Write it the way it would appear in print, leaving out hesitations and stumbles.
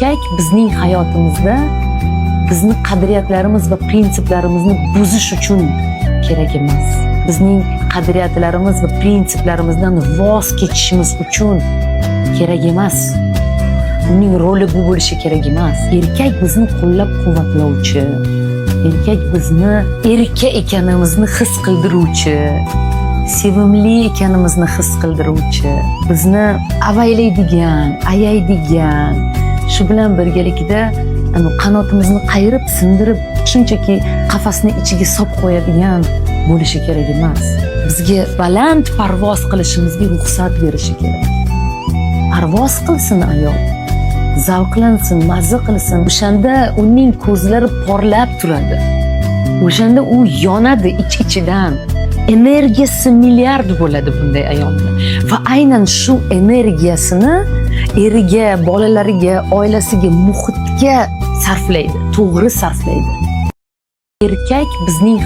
erkak bizning hayotimizda bizni qadriyatlarimiz va prinsiplarimizni buzish uchun kerak emas. Bizning qadriyatlarimiz va prinsiplarimizdan voz kechishimiz uchun kerak emas. Uning roli bu bo'lishi kerak emas. Erkak bizni qo'llab-quvvatlovchi, erkak bizni erkak ekanimizni his qildiruvchi, sevimli ekanimizni his qildiruvchi, bizni avaylaydigan, ayaydigan, shu bilan birgalikda qanotimizni qayirib, sindirib, shunchaki qafasni ichiga solib qo'yadigan bo'lishi kerak emas. Bizga baland parvoz qilishimizga ruxsat berishi kerak. Parvoz qilsin ayol, zavqlansin, mazza qilsin. O'shanda uning ko'zlari porlab turadi. O'shanda u yonadi ich-ichidan. Energiyasi milliard bo'ladi bunday ayolda. Va aynan shu energiyasini eriga, bolalariga, oilasiga, muhitga sarflaydi, to'g'ri sarflaydi. Erkak bizning